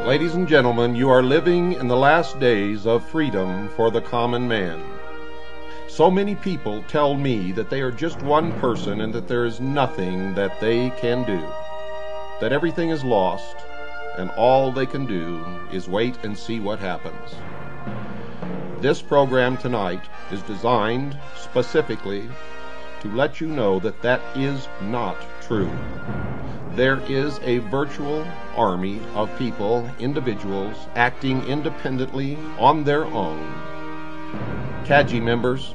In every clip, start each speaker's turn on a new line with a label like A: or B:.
A: Ladies and gentlemen, you are living in the last days of freedom for the common man. So many people tell me that they are just one person and that there is nothing that they can do, that everything is lost, and all they can do is wait and see what happens. This program tonight is designed specifically to let you know that that is not true. There is a virtual army of people, individuals, acting independently on their own. CAGI members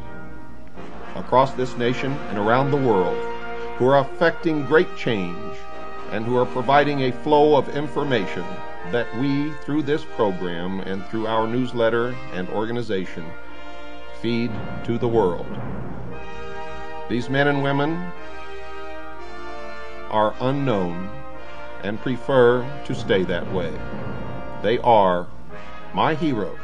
A: across this nation and around the world who are affecting great change and who are providing a flow of information that we, through this program and through our newsletter and organization, feed to the world. These men and women are unknown and prefer to stay that way. They are my heroes.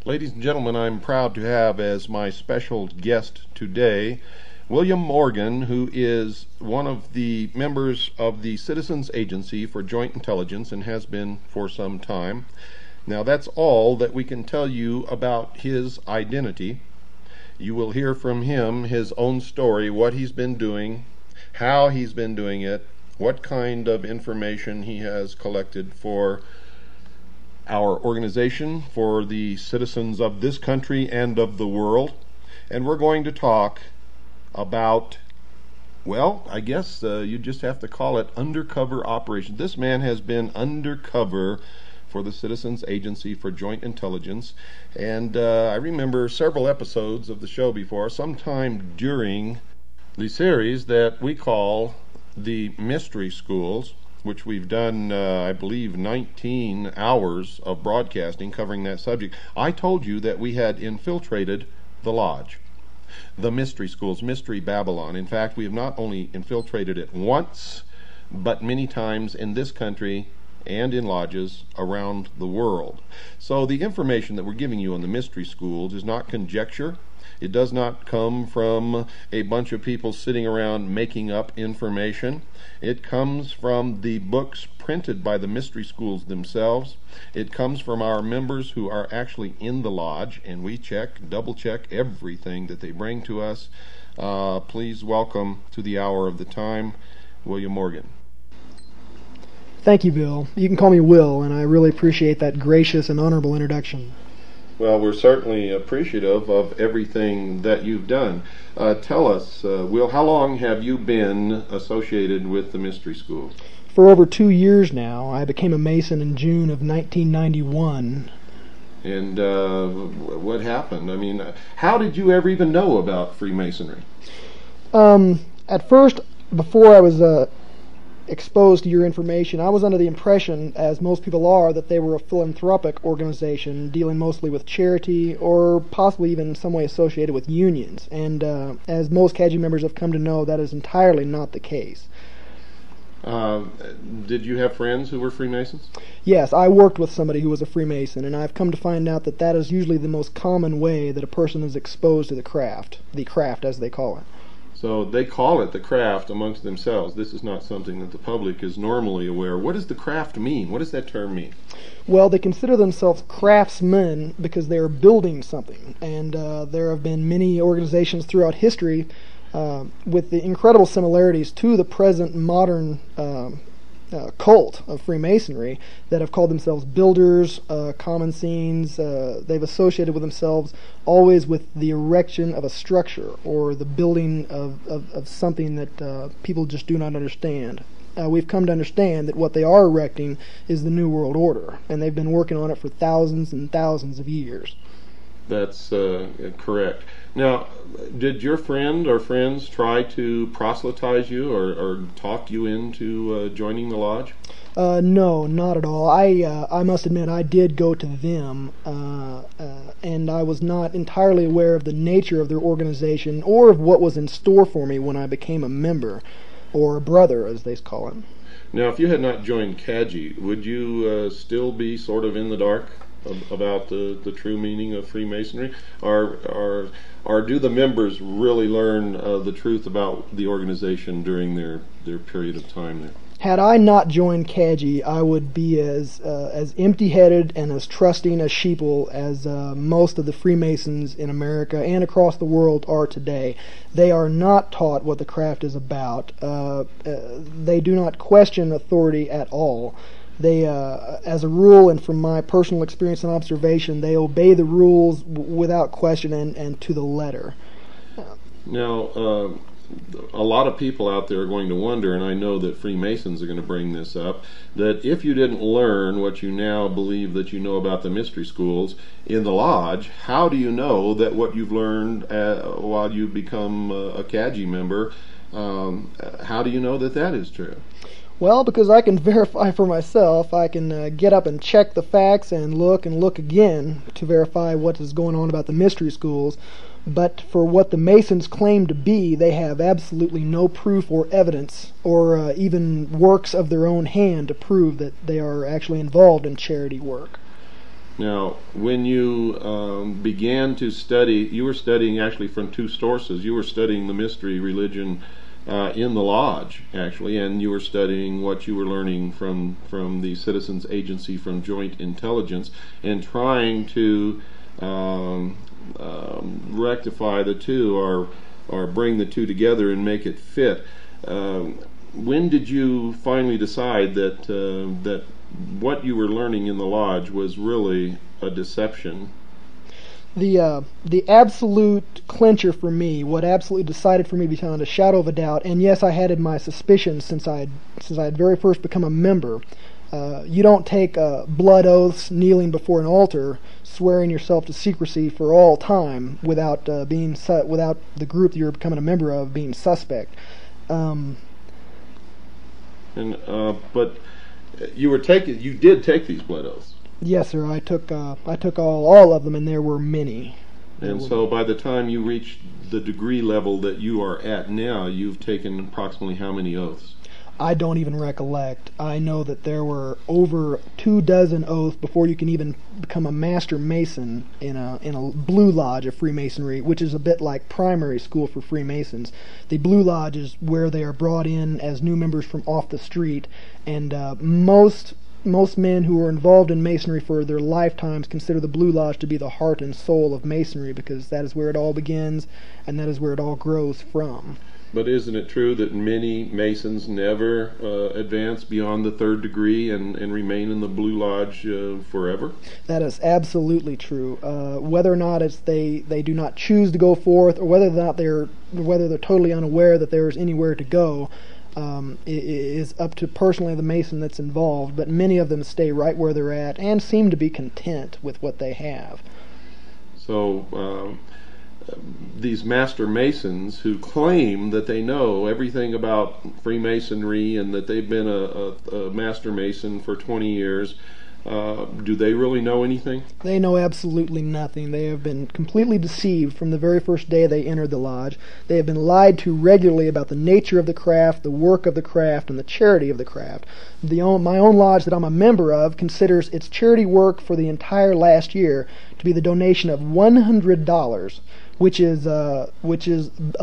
A: Ladies and gentlemen, I'm proud to have as my special guest today William Morgan, who is one of the members of the Citizens Agency for Joint Intelligence and has been for some time. Now, that's all that we can tell you about his identity. You will hear from him his own story, what he's been doing, how he's been doing it, what kind of information he has collected for our organization, for the citizens of this country and of the world. And we're going to talk about, well, I guess you just have to call it undercover operation. This man has been undercover for the Citizens Agency for Joint Intelligence, and I remember several episodes of the show before, sometime during the series that we call the Mystery Schools, which we've done, I believe, 19 hours of broadcasting covering that subject. I told you that we had infiltrated the lodge, the Mystery Schools, Mystery Babylon. In fact, we have not only infiltrated it once, but many times in this country and in lodges around the world. So the information that we're giving you on the Mystery Schools is not conjecture. It does not come from a bunch of people sitting around making up information. It comes from the books printed by the Mystery Schools themselves. It comes from our members who are actually in the lodge, and we double check everything that they bring to us. Please welcome to the hour of the time, William Morgan.
B: Thank you, Bill. You can call me Will, and I really appreciate that gracious and honorable introduction.
A: Well, we're certainly appreciative of everything that you've done. Tell us, Will, how long have you been associated with the Mystery Schools?
B: For over 2 years now. I became a Mason in June of 1991.
A: And what happened? I mean, how did you ever even know about Freemasonry?
B: At first, before I was exposed to your information, I was under the impression, as most people are, that they were a philanthropic organization dealing mostly with charity or possibly even in some way associated with unions. And as most CAGI members have come to know, that is entirely not the case.
A: Did you have friends who were Freemasons?
B: Yes, I worked with somebody who was a Freemason, and I've come to find out that that is usually the most common way that a person is exposed to the craft as they call it.
A: So they call it the craft amongst themselves. This is not something that the public is normally aware. What does the craft mean? What does that term mean?
B: Well, they consider themselves craftsmen because they are building something. And there have been many organizations throughout history with the incredible similarities to the present modern cult of Freemasonry that have called themselves builders, common scenes. They've associated with themselves always with the erection of a structure or the building of something that people just do not understand. We've come to understand that what they are erecting is the New World Order, and they've been working on it for thousands and thousands of years.
A: That's correct. Now, did your friend or friends try to proselytize you or talk you into joining the lodge?
B: No, not at all. I must admit I did go to them, and I was not entirely aware of the nature of their organization or of what was in store for me when I became a member, or a brother, as they call it.
A: Now, if you had not joined CAGI, would you still be sort of in the dark about the true meaning of Freemasonry, or do the members really learn the truth about the organization during their period of time there?
B: Had I not joined CAGI, I would be as empty-headed and as trusting a sheeple as most of the Freemasons in America and across the world are today. They are not taught what the craft is about. They do not question authority at all. They, as a rule, and from my personal experience and observation, they obey the rules without question and to the letter.
A: Now, a lot of people out there are going to wonder, and I know that Freemasons are going to bring this up, that if you didn't learn what you now believe that you know about the mystery schools in the lodge, how do you know that what you've learned while you become a CAGI member, how do you know that that is true?
B: Well, because I can verify for myself. I can get up and check the facts and look again to verify what is going on about the mystery schools. But for what the Masons claim to be, they have absolutely no proof or evidence or even works of their own hand to prove that they are actually involved in charity work.
A: Now, when you began to study, you were studying actually from two sources. You were studying the mystery religion in the lodge, actually, and you were studying what you were learning from the Citizens Agency, from Joint Intelligence, and trying to rectify the two or bring the two together and make it fit. When did you finally decide that what you were learning in the lodge was really a deception?
B: The absolute clincher for me, what absolutely decided for me beyond a shadow of a doubt, and yes, I had my suspicions since I had very first become a member. You don't take blood oaths, kneeling before an altar, swearing yourself to secrecy for all time without without the group that you're becoming a member of being suspect.
A: But you did take these blood oaths.
B: Yes, sir. I took all of them, and there were many.
A: And so by the time you reached the degree level that you are at now, you've taken approximately how many oaths?
B: I don't even recollect. I know that there were over 24 oaths before you can even become a master mason in a Blue Lodge of Freemasonry, which is a bit like primary school for Freemasons. The Blue Lodge is where they are brought in as new members from off the street, and most men who are involved in Masonry for their lifetimes consider the Blue Lodge to be the heart and soul of Masonry, because that is where it all begins and that is where it all grows from.
A: But isn't it true that many Masons never advance beyond the third degree and remain in the Blue Lodge forever?
B: That is absolutely true. Whether or not they do not choose to go forth, or whether they're totally unaware that there is anywhere to go, is up to personally the Mason that's involved. But many of them stay right where they're at and seem to be content with what they have.
A: So these master masons who claim that they know everything about Freemasonry and that they've been a master mason for 20 years, do they really know anything?
B: They know absolutely nothing. They have been completely deceived from the very first day they entered the lodge. They have been lied to regularly about the nature of the craft, the work of the craft, and the charity of the craft. My own lodge that I'm a member of considers its charity work for the entire last year to be the donation of $100, which is a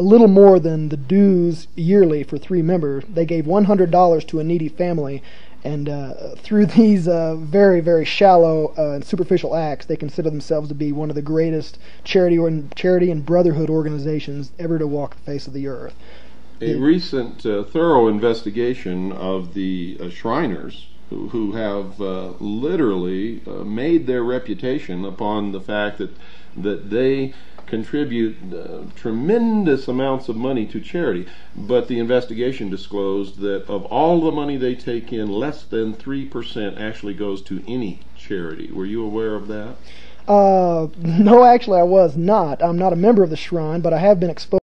B: little more than the dues yearly for 3 members. They gave $100 to a needy family, and through these very, very shallow and superficial acts, they consider themselves to be one of the greatest charity and brotherhood organizations ever to walk the face of the earth.
A: A recent thorough investigation of the Shriners who have literally made their reputation upon the fact that they contribute tremendous amounts of money to charity. But the investigation disclosed that of all the money they take in, less than 3% actually goes to any charity. Were you aware of that?
B: No, actually I was not. I'm not a member of the Shrine, but I have been exposed